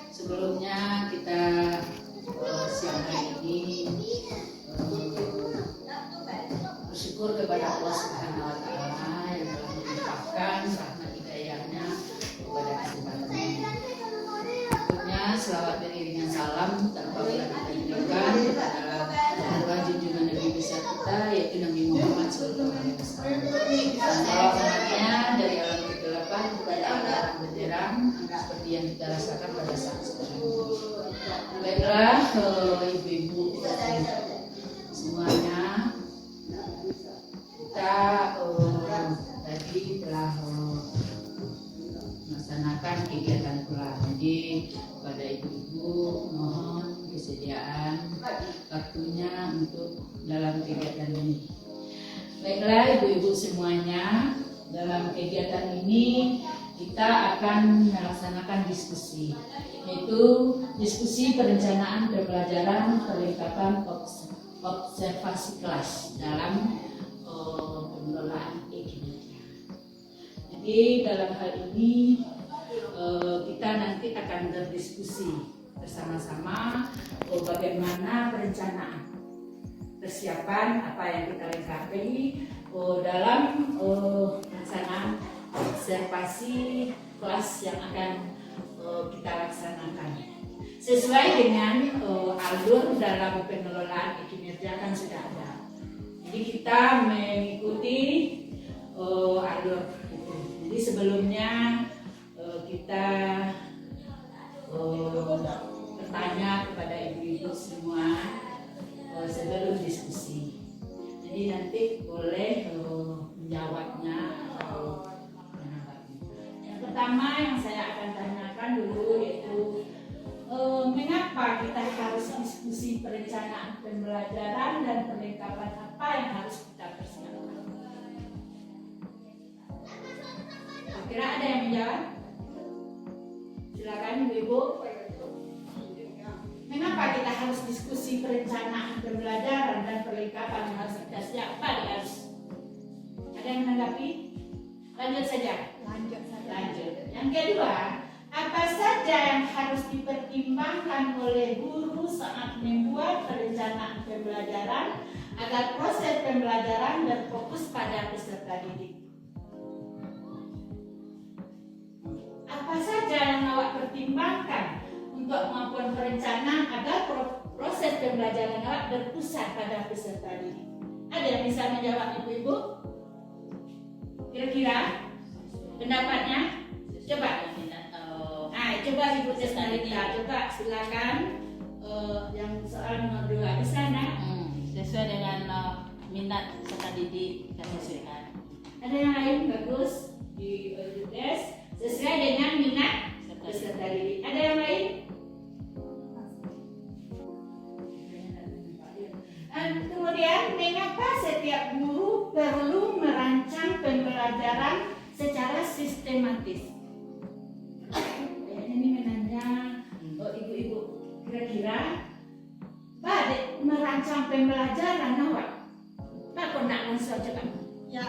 Sebelumnya kita siang hari ini bersyukur kepada Allah Subhanahu wa Ta'ala yang telah melimpahkan rahmat hidayahnya kepada kesempatan ini. Berikutnya selawat beriringan salam tanpa pernah kita berikan kepada junjungan Nabi besar kita yaitu Nabi Muhammad SAW. Dan salam umatnya dari alam kegelapan kepada alam benderang seperti yang kita rasakan pada saat sekarang. Baiklah ibu-ibu semuanya, kita tadi telah melaksanakan kegiatan pulang. Jadi pada ibu-ibu mohon kesediaan waktunya untuk dalam kegiatan ini. Baiklah ibu-ibu semuanya, dalam kegiatan ini kita akan melaksanakan diskusi, yaitu diskusi perencanaan pembelajaran perlengkapan observasi kelas dalam pengelolaan e-kinerja. Jadi dalam hal ini kita nanti akan berdiskusi bersama-sama bagaimana perencanaan persiapan apa yang kita lengkapi dalam pelaksanaan observasi kelas yang akan kita laksanakan. Sesuai dengan alur dalam pengelolaan kinerja kan sudah ada. Jadi kita mengikuti alur itu. Jadi sebelumnya kita bertanya kepada ibu-ibu semua sebelum diskusi. Jadi nanti boleh menjawabnya atau menanggapi. Yang pertama yang saya akan tanyakan dulu yaitu mengapa kita harus diskusi perencanaan pembelajaran dan perlengkapan apa yang harus kita persiapkan? Kira ada yang menjawab? Silakan ibu-ibu. Mengapa kita harus diskusi perencanaan pembelajaran dan perlengkapan yang harus kita siapkan? Ada yang menanggapi? Lanjut saja. Lanjut. Yang kedua, apa saja yang harus dipertimbangkan oleh guru saat membuat perencanaan pembelajaran agar proses pembelajaran berfokus pada peserta didik? Apa saja yang awak pertimbangkan untuk melakukan perencanaan agar proses pembelajaran awak berpusat pada peserta didik? Ada yang bisa menjawab ibu-ibu? Kira-kira pendapatnya? Coba. Coba ibu Testalita, coba silakan yang soal nomor 2 di sana. Sesuai dengan minat peserta didik dan sesuaikan. Ada yang lain bagus di tes sesuai dengan minat peserta didik. Ada yang lain? Kemudian mengapa setiap guru perlu merancang pembelajaran secara sistematis? Ini menanya ibu-ibu, kira-kira Pak merancang pembelajaran awak? Pak kok nak langsung coba? Ya,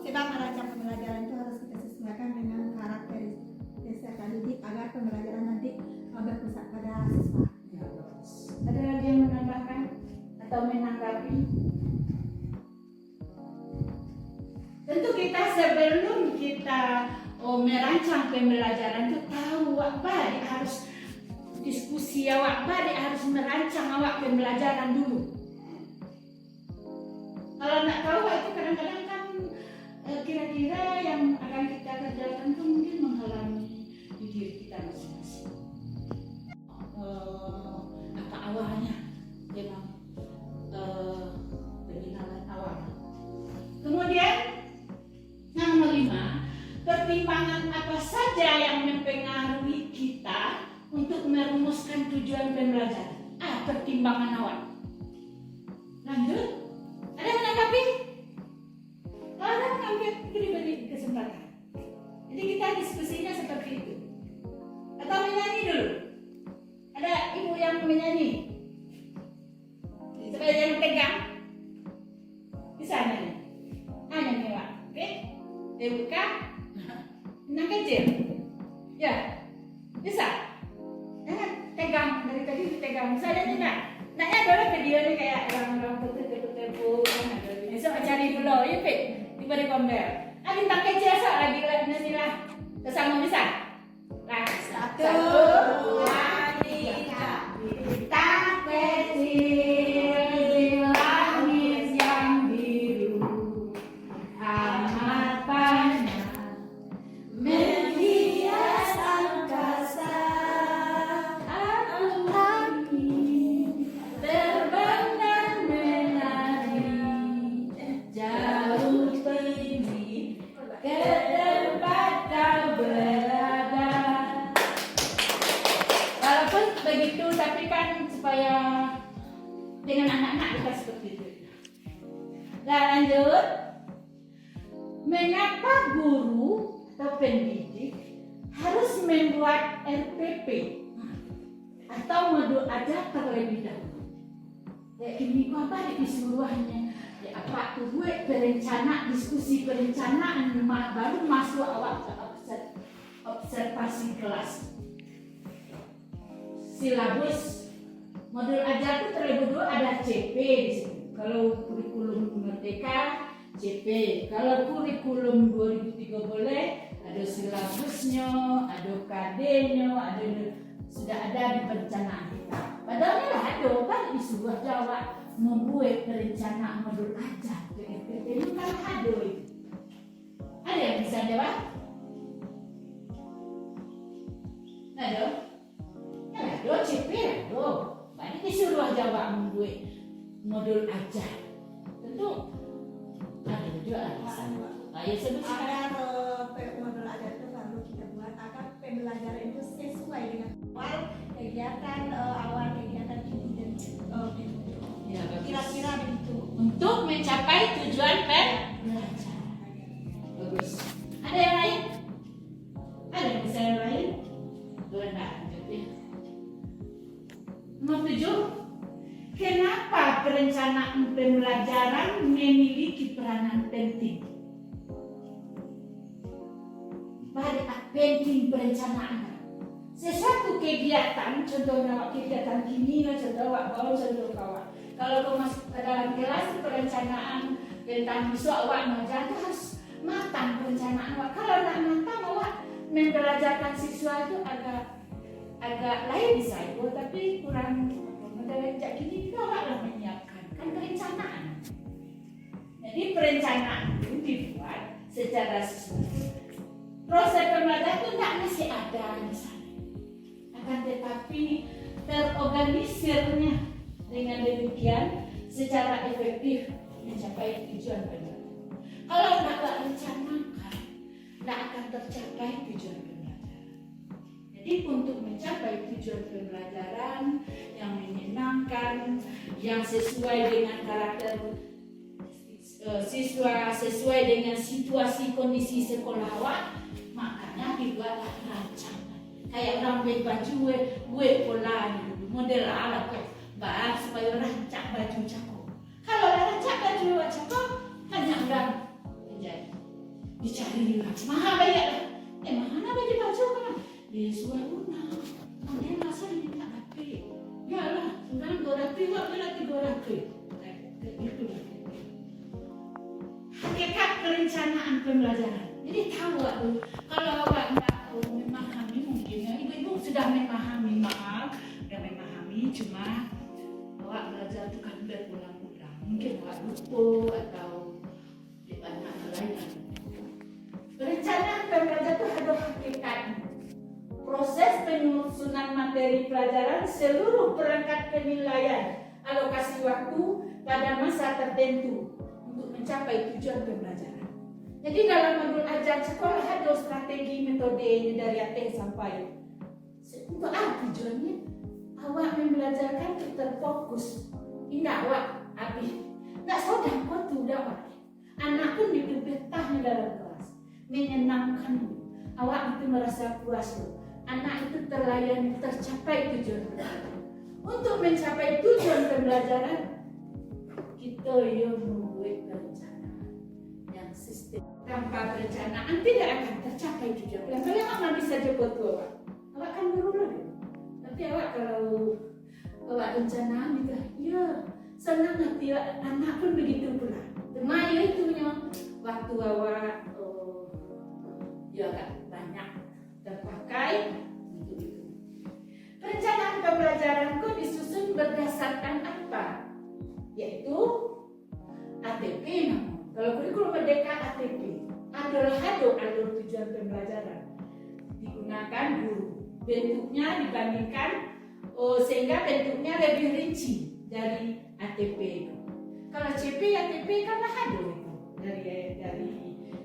sebab merancang pembelajaran itu harus kita sesuaikan dengan karakteristik peserta didik agar pembelajaran nanti berpusat pada siswa. Ya, ada lagi yang menambahkan atau menanggapi? Tentu kita sebelum kita merancang pembelajaran itu tahu awak balik harus diskusi awak balik harus merancang awak pembelajaran dulu. Kalau nggak tahu itu kadang-kadang kan kira-kira yang akan kita kerjakan itu mungkin menghalangi di diri kita masing-masing. Apa awalnya memang pengenalan awal. Kemudian nomor 5. Pertimbangan apa saja yang mempengaruhi kita untuk merumuskan tujuan pembelajaran? Pertimbangan awal. Lanjut. Ada yang menanggapi? Kalau ada menanggapi, diberi kesempatan. Jadi kita diskusinya seperti itu. Atau menyanyi dulu. Ada ibu yang menyanyi. Supaya jangan tegang. Bisa nyanyi. Nyanyi Pak. Oke? Dibuka. Minang kecil? Ya, bisa? Pegang, dari tadi dipegang. Misalnya nih nak, naknya adalah video nih kayak orang-orang putih-putih besok cari dulu, ya Pik? Tiba di kombel. Bintang kecil asal lagi lah, kesama bisa? Nah, 1, 2, 3. Bintang kecil di langit yang biru, amat panjang menghias angkasa. Aku ingin terbang dan menari jauh tinggi ke tempat kau berada. Walaupun begitu, tapi kan supaya dengan anak-anak kita seperti itu. Nah, lanjut. Mengapa guru atau pendidik harus membuat RPP atau modul ajar terlebih dahulu? Ya, ini apa disuruhannya? Ya, apa tuh gue perencana diskusi perencanaan baru masuk awak ke observasi kelas. Silabus modul ajar itu terlebih dulu ada CP di sini. Kalau kurikulum Merdeka CP, kalau kurikulum 2003 boleh ada silabusnya, ada KD-nya, sudah ada di perencanaan kita. Padahal ada kan di sebuah Jawa membuat perencanaan modul ajar PPP itu kan ada itu. Ada yang bisa jawab? Ada? Ada CP ada. Banyak disuruh Jawa membuat modul ajar. Tentu ada juga alasan. Ayo sebutkan. Agar modul ajar itu perlu kita buat agar pembelajaran itu sesuai dengan awal kegiatan ini dan kira-kira begitu. Untuk mencapai tujuan pembelajaran. Bagus. Ada yang lain? Ada yang bisa yang lain? Boleh enggak? Nomor 7. Kenapa perencanaan pembelajaran memiliki peranan penting? Penting perencanaan. Sesuatu kegiatan, contohnya kegiatan kimia, contoh baru contoh kawan. Kalau kau masuk ke dalam kelas perencanaan tentang siswa awak mengajar harus matang perencanaan awak. Kalau nak matang awak membelajarkan siswa itu agak lain bisa itu, tapi kurang. Sejak ini kita awaklah menyiapkan kan perencanaan. Jadi perencanaan itu dibuat secara sesuai. Proses pembelajaran itu tidak mesti ada di sana, akan tetapi terorganisirnya dengan demikian secara efektif mencapai tujuan pembelajaran. Kalau tidak rencanakan, tidak akan tercapai tujuan pembelajaran. Jadi untuk mencapai tujuan pembelajaran yang menyenangkan, yang sesuai dengan karakter siswa, sesuai dengan situasi kondisi sekolah awak, makanya dibuatlah rancangan. Kayak orang buat baju, buat pola model ala kok, bahas supaya rancak baju cakep. Kalau rancak baju cakep, hanya orang dicari mahal banyak lah. Mana baju kan? Di Suaruna, dia masa ini tak rapi. Ya lah, sekarang 200 wak lagi 200. Itu lah. Hakikat perencanaan pembelajaran. Jadi tahu waktu kalau awak nak memahami mungkin ibu-ibu sudah memahami cuma awak belajar itu kan berulang-ulang. Mungkin awak lupa atau di banyak lain. Perencanaan pembelajaran itu ada hakikat. Proses penyusunan materi pelajaran seluruh perangkat penilaian alokasi waktu pada masa tertentu untuk mencapai tujuan pembelajaran. Jadi dalam modul ajar sekolah ada strategi metodenya dari A sampai untuk apa tujuannya? Awak membelajarkan terfokus. Indah awak habis. Tak saudara kau tu dah. Anak pun itu betahnya dalam kelas, menyenangkan. Awak itu merasa puas tu. Anak itu terlayani, tercapai tujuan pembelajaran. Untuk mencapai tujuan pembelajaran, kita yang membuat perencanaan yang sistem. tanpa perencanaan tidak akan tercapai tujuan. Kalian akan bisa jemput awak. Awak kan baru lagi. Tapi awak kalau awak rencana gitu, ya senang hati anak pun begitu pula. Temaya itu waktu awak ya agak banyak terpakai untuk itu. Perencanaan pembelajaranku disusun berdasarkan apa? Yaitu ATP namanya. Kalau kurikulum merdeka ATP adalah alur tujuan pembelajaran digunakan guru. Bentuknya dibandingkan sehingga bentuknya lebih rinci dari ATP itu. Kalau CP ATP kan itu dari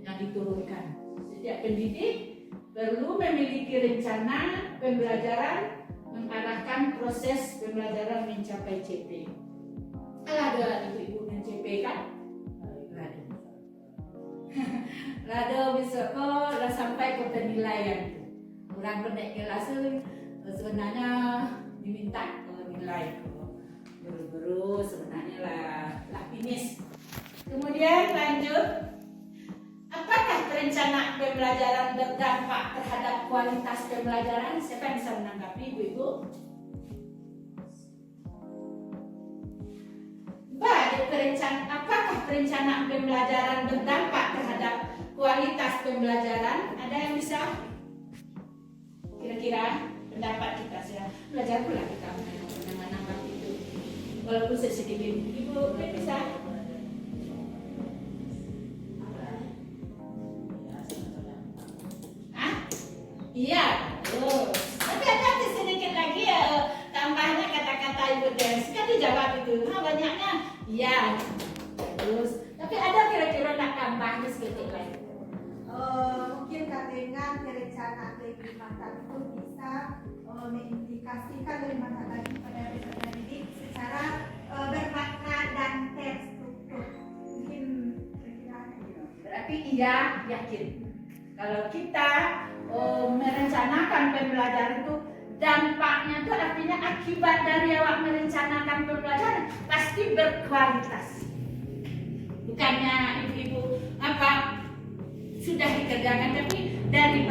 yang diturunkan. Setiap pendidik perlu memiliki rencana pembelajaran mengarahkan proses pembelajaran mencapai CP. Kalau ada ibu-ibu yang CP kan? Lado besok kok sampai ke penilaian. Orang pendek kelas sebenarnya diminta nilai guru-guru sebenarnya lah finish. Kemudian lanjut. Apakah perencanaan pembelajaran berdampak terhadap kualitas pembelajaran? Siapa yang bisa menanggapi, Ibu-ibu? Apakah perencanaan pembelajaran berdampak terhadap kualitas pembelajaran? Ada yang bisa? Kira-kira pendapat kita saya belajar pula kita menanggapi itu. Walaupun sedikit. Ibu, bisa? Iya, tapi ada sedikit lagi ya tambahnya kata-kata Ibu Des. Kan dijawab itu, banyaknya iya. Terus, tapi ada kira-kira nak tambahnya sedikit lagi. Mungkin dengan perencanaan lebih matang itu bisa mengimplikasikan lebih matang lagi pada peserta didik secara bermakna dan terstruktur. Mungkin kira-kira gitu. Berarti iya yakin. Kalau kita merencanakan pembelajaran itu dampaknya itu artinya akibat dari awak merencanakan pembelajaran pasti berkualitas. Bukannya ibu-ibu sudah dikerjakan tapi dari